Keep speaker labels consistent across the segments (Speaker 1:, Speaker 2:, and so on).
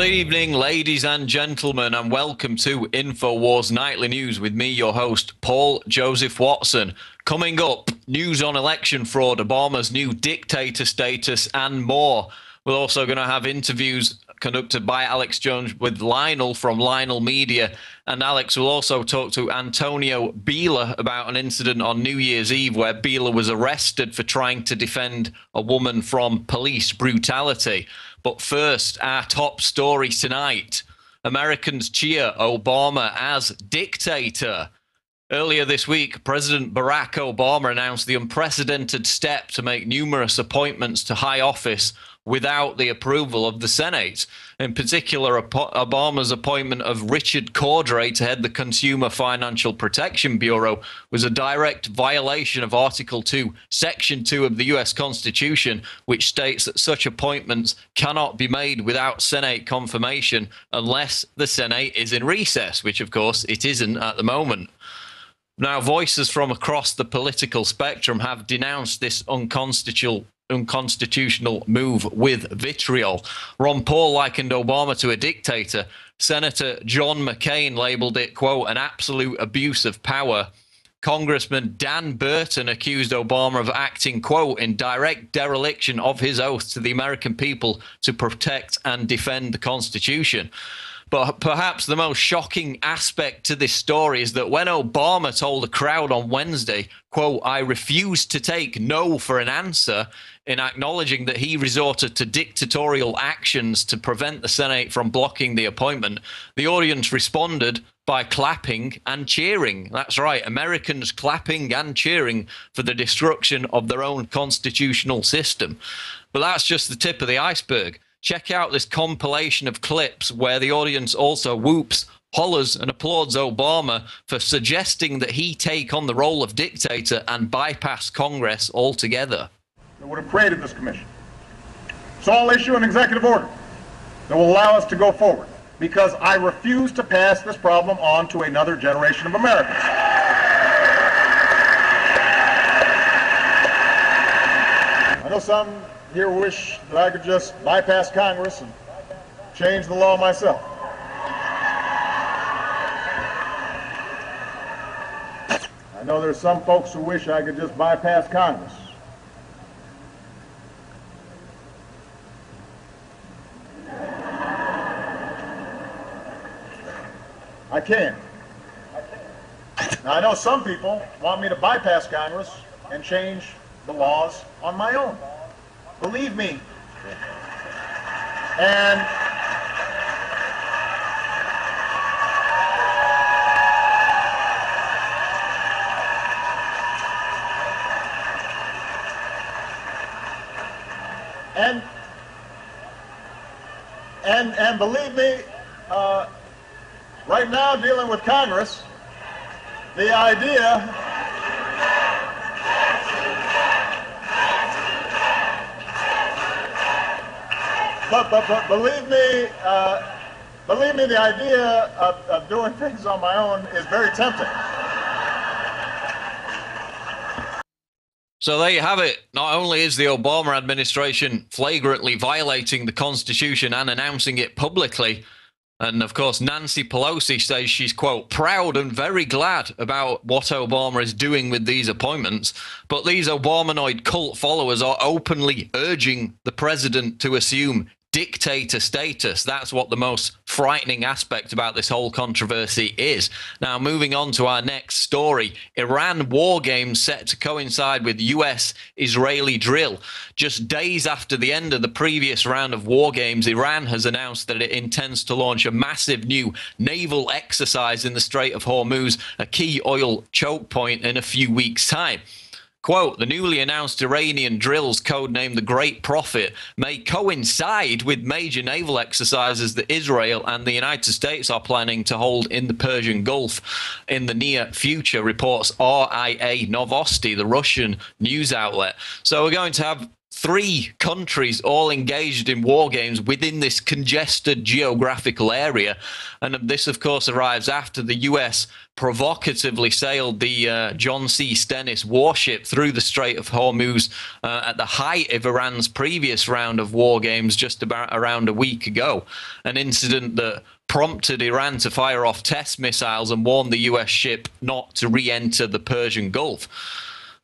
Speaker 1: Good evening, ladies and gentlemen, and welcome to INFOWARS Nightly News with me, your host, Paul Joseph Watson. Coming up, news on election fraud, Obama's new dictator status, and more. We're also going to have interviews conducted by Alex Jones with Lionel from Lionel Media. And Alex will also talk to Antonio Buehler about an incident on New Year's Eve where Buehler was arrested for trying to defend a woman from police brutality. But first, our top story tonight. Americans cheer Obama as dictator. Earlier this week, President Barack Obama announced the unprecedented step to make numerous appointments to high office without the approval of the Senate. In particular, Obama's appointment of Richard Cordray to head the Consumer Financial Protection Bureau was a direct violation of Article 2, Section 2 of the U.S. Constitution, which states that such appointments cannot be made without Senate confirmation unless the Senate is in recess, which, of course, it isn't at the moment. Now, voices from across the political spectrum have denounced this unconstitutional move with vitriol. Ron Paul likened Obama to a dictator. Senator John McCain labeled it, quote, an absolute abuse of power. Congressman Dan Burton accused Obama of acting, quote, in direct dereliction of his oath to the American people to protect and defend the Constitution. But perhaps the most shocking aspect to this story is that when Obama told the crowd on Wednesday, quote, I refuse to take no for an answer, in acknowledging that he resorted to dictatorial actions to prevent the Senate from blocking the appointment, the audience responded by clapping and cheering. That's right, Americans clapping and cheering for the destruction of their own constitutional system. But that's just the tip of the iceberg. Check out this compilation of clips where the audience also whoops, hollers and applauds Obama for suggesting that he take on the role of dictator and bypass Congress altogether.
Speaker 2: That would have created this commission. So I'll issue an executive order that will allow us to go forward because I refuse to pass this problem on to another generation of Americans. I know some here wish that I could just bypass Congress and change the law myself. I know there's some folks who wish I could just bypass Congress. I can. Now, I know some people want me to bypass Congress and change the laws on my own. Believe me. And believe me, right now dealing with Congress, the idea But believe me, the idea of doing things on my own is very tempting.
Speaker 1: So there you have it. Not only is the Obama administration flagrantly violating the Constitution and announcing it publicly, and of course Nancy Pelosi says she's, quote, proud and very glad about what Obama is doing with these appointments, but these Obamanoid cult followers are openly urging the president to assume dictator status. That's what the most frightening aspect about this whole controversy is. Now, moving on to our next story, Iran war games set to coincide with US-Israeli drill. Just days after the end of the previous round of war games, Iran has announced that it intends to launch a massive new naval exercise in the Strait of Hormuz, a key oil choke point, in a few weeks' time. Quote, the newly announced Iranian drills, codenamed the Great Prophet, may coincide with major naval exercises that Israel and the United States are planning to hold in the Persian Gulf in the near future, reports RIA Novosti, the Russian news outlet. So we're going to have three countries all engaged in war games within this congested geographical area. And this, of course, arrives after the US provocatively sailed the John C. Stennis warship through the Strait of Hormuz at the height of Iran's previous round of war games just about around a week ago. An incident that prompted Iran to fire off test missiles and warn the US ship not to re-enter the Persian Gulf.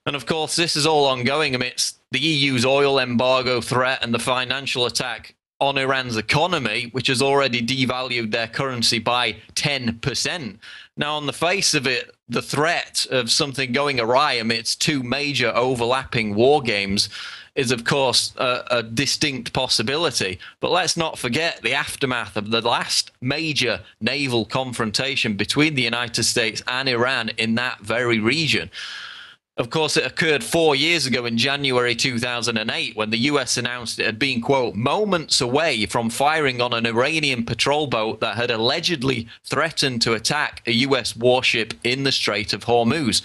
Speaker 1: And of course, this is all ongoing amidst the EU's oil embargo threat and the financial attack on Iran's economy, which has already devalued their currency by 10%. Now, on the face of it, the threat of something going awry amidst two major overlapping war games is, of course, a distinct possibility. But let's not forget the aftermath of the last major naval confrontation between the United States and Iran in that very region. Of course, it occurred 4 years ago in January 2008 when the US announced it had been, quote, moments away from firing on an Iranian patrol boat that had allegedly threatened to attack a US warship in the Strait of Hormuz.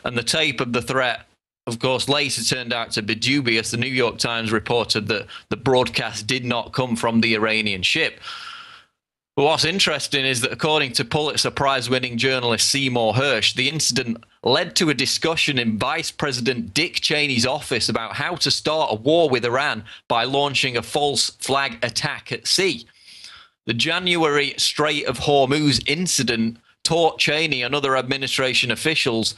Speaker 1: And the tape of the threat, of course, later turned out to be dubious. The New York Times reported that the broadcast did not come from the Iranian ship. But what's interesting is that, according to Pulitzer Prize-winning journalist Seymour Hersh, the incident led to a discussion in Vice President Dick Cheney's office about how to start a war with Iran by launching a false flag attack at sea. The January Strait of Hormuz incident taught Cheney and other administration officials,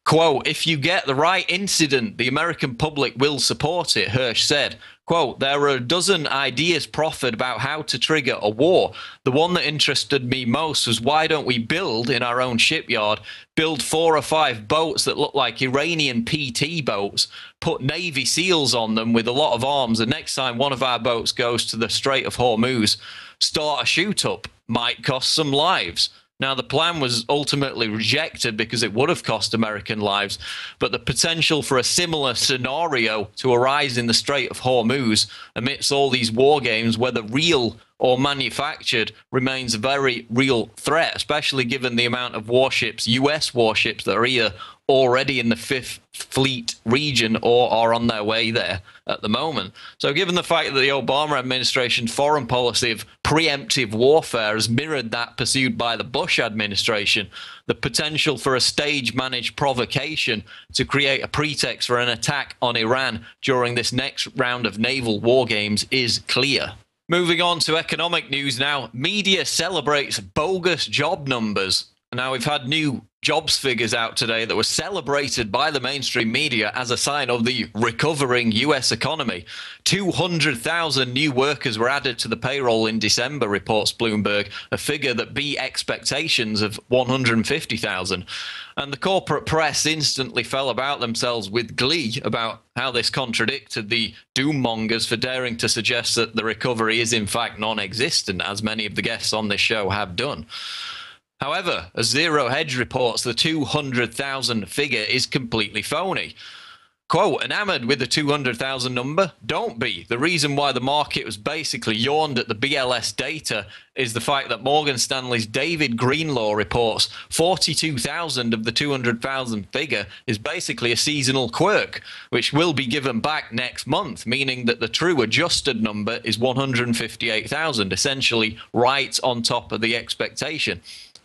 Speaker 1: quote, if you get the right incident, the American public will support it, Hersh said. Quote, there are a dozen ideas proffered about how to trigger a war. The one that interested me most was, why don't we build in our own shipyard, build 4 or 5 boats that look like Iranian PT boats, put Navy SEALs on them with a lot of arms, and next time one of our boats goes to the Strait of Hormuz, start a shoot-up. Might cost some lives. Now, the plan was ultimately rejected because it would have cost American lives, but the potential for a similar scenario to arise in the Strait of Hormuz amidst all these war games, whether real or manufactured, remains a very real threat, especially given the amount of warships, US warships, that are either already in the Fifth Fleet region or are on their way there at the moment. So given the fact that the Obama administration's foreign policy of preemptive warfare has mirrored that pursued by the Bush administration, the potential for a stage-managed provocation to create a pretext for an attack on Iran during this next round of naval war games is clear. Moving on to economic news now. Media celebrates bogus job numbers. Now, we've had new jobs figures out today that were celebrated by the mainstream media as a sign of the recovering US economy. 200,000 new workers were added to the payroll in December, reports Bloomberg, a figure that beat expectations of 150,000. And the corporate press instantly fell about themselves with glee about how this contradicted the doommongers for daring to suggest that the recovery is in fact non-existent, as many of the guests on this show have done. However, as Zero Hedge reports, the 200,000 figure is completely phony. Quote, enamored with the 200,000 number? Don't be. The reason why the market was basically yawned at the BLS data is the fact that Morgan Stanley's David Greenlaw reports 42,000 of the 200,000 figure is basically a seasonal quirk, which will be given back next month, meaning that the true adjusted number is 158,000, essentially right on top of the expectation.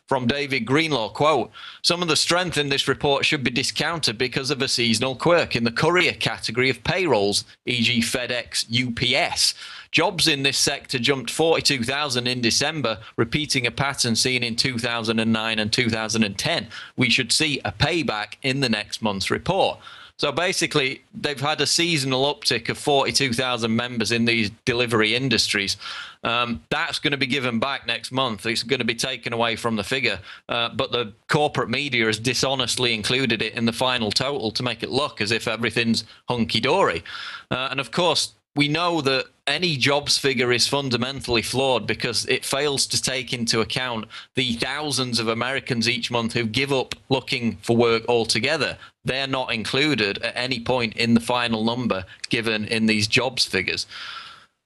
Speaker 1: From David Greenlaw, quote, some of the strength in this report should be discounted because of a seasonal quirk in the courier category of payrolls, e.g. FedEx, UPS. Jobs in this sector jumped 42,000 in December, repeating a pattern seen in 2009 and 2010. We should see a payback in the next month's report. So basically, they've had a seasonal uptick of 42,000 members in these delivery industries. That's going to be given back next month. It's going to be taken away from the figure. But the corporate media has dishonestly included it in the final total to make it look as if everything's hunky-dory. And of course, we know that any jobs figure is fundamentally flawed because it fails to take into account the thousands of Americans each month who give up looking for work altogether. They're not included at any point in the final number given in these jobs figures.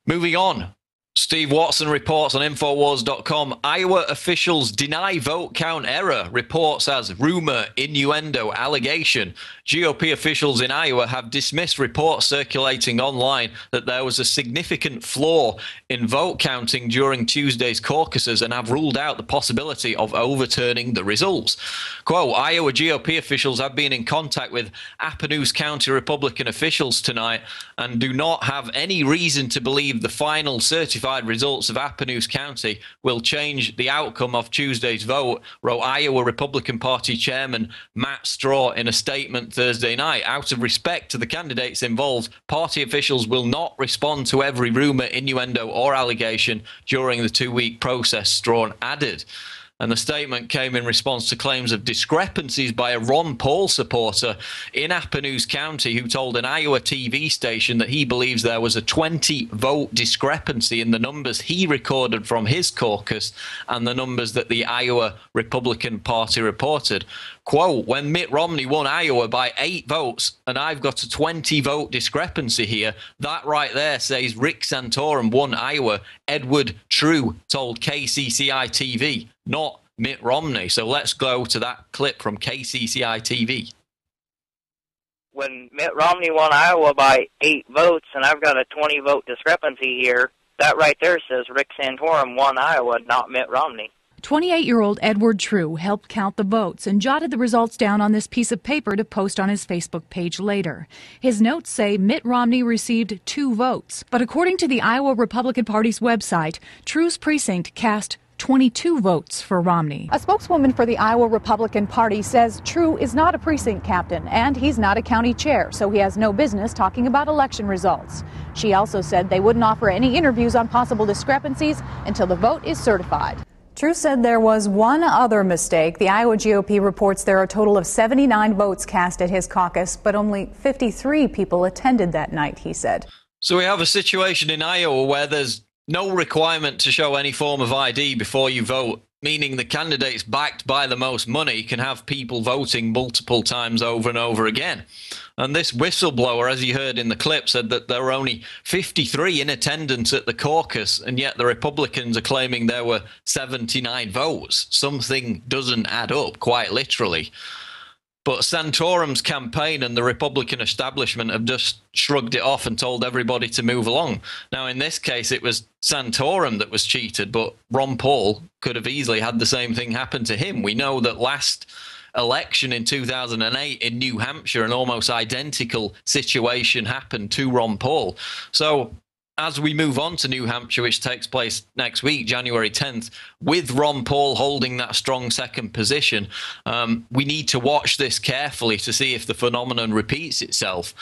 Speaker 1: Moving on. Steve Watson reports on INFOWARS.com, Iowa officials deny vote count error, reports as rumor, innuendo, allegation. GOP officials in Iowa have dismissed reports circulating online that there was a significant flaw in vote counting during Tuesday's caucuses and have ruled out the possibility of overturning the results. Quote, Iowa GOP officials have been in contact with Appanoose County Republican officials tonight and do not have any reason to believe the final certified results of Appanoose County will change the outcome of Tuesday's vote, wrote Iowa Republican Party Chairman Matt Straw in a statement Thursday night. Out of respect to the candidates involved, party officials will not respond to every rumor, innuendo, or allegation during the two-week process, Straw added. And the statement came in response to claims of discrepancies by a Ron Paul supporter in Appanoose County who told an Iowa TV station that he believes there was a 20-vote discrepancy in the numbers he recorded from his caucus and the numbers that the Iowa Republican Party reported. Quote, when Mitt Romney won Iowa by 8 votes and I've got a 20-vote discrepancy here, that right there says Rick Santorum won Iowa, Edward True told KCCI TV, not Mitt Romney. So let's go to that clip from KCCI TV.
Speaker 3: When Mitt Romney won Iowa by 8 votes and I've got a 20-vote discrepancy here, that right there says Rick Santorum won Iowa, not Mitt Romney.
Speaker 4: 28-year-old Edward True helped count the votes and jotted the results down on this piece of paper to post on his Facebook page later. His notes say Mitt Romney received 2 votes, but according to the Iowa Republican Party's website, True's precinct cast 22 votes for Romney. A spokeswoman for the Iowa Republican Party says True is not a precinct captain and he's not a county chair, so he has no business talking about election results. She also said they wouldn't offer any interviews on possible discrepancies until the vote is certified. True said there was one other mistake. The Iowa GOP reports there are a total of 79 votes cast at his caucus, but only 53 people attended that night, he said.
Speaker 1: So we have a situation in Iowa where there's no requirement to show any form of ID before you vote, meaning the candidates backed by the most money can have people voting multiple times over and over again. And this whistleblower, as you heard in the clip, said that there were only 53 in attendance at the caucus, and yet the Republicans are claiming there were 79 votes. Something doesn't add up, quite literally. But Santorum's campaign and the Republican establishment have just shrugged it off and told everybody to move along. Now, in this case, it was Santorum that was cheated, but Ron Paul could have easily had the same thing happen to him. We know that last election in 2008 in New Hampshire, an almost identical situation happened to Ron Paul. So as we move on to New Hampshire, which takes place next week, January 10th, with Ron Paul holding that strong second position, we need to watch this carefully to see if the phenomenon repeats itself,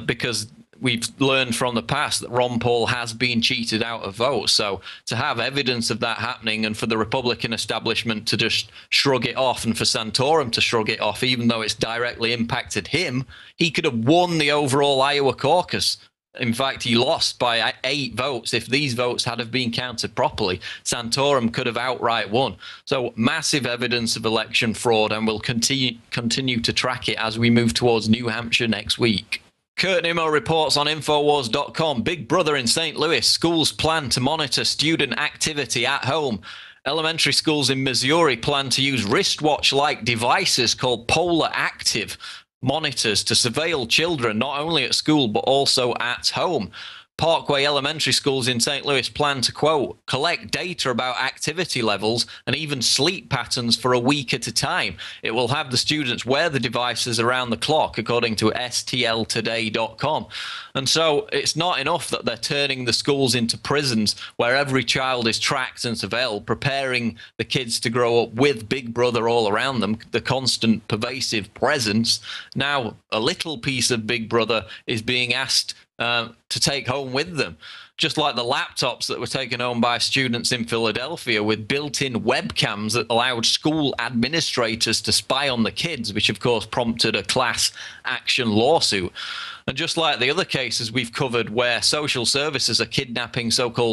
Speaker 1: because we've learned from the past that Ron Paul has been cheated out of votes. So to have evidence of that happening and for the Republican establishment to just shrug it off and for Santorum to shrug it off, even though it's directly impacted him, he could have won the overall Iowa caucus. In fact, he lost by 8 votes. If these votes had have been counted properly, Santorum could have outright won. So massive evidence of election fraud, and we'll continue to track it as we move towards New Hampshire next week. Kurt Nimmo reports on INFOWARS.com. Big Brother in St. Louis. Schools plan to monitor student activity at home. Elementary schools in Missouri plan to use wristwatch-like devices called Polar Active monitors to surveil children not only at school but also at home. Parkway Elementary Schools in St. Louis plan to, quote, collect data about activity levels and even sleep patterns for a week at a time. It will have the students wear the devices around the clock, according to STLtoday.com. And so it's not enough that they're turning the schools into prisons where every child is tracked and surveilled, preparing the kids to grow up with Big Brother all around them, the constant pervasive presence. Now a little piece of Big Brother is being asked to take home with them, just like the laptops that were taken home by students in Philadelphia with built-in webcams that allowed school administrators to spy on the kids, which of course prompted a class action lawsuit. And just like the other cases we've covered where social services are kidnapping so-called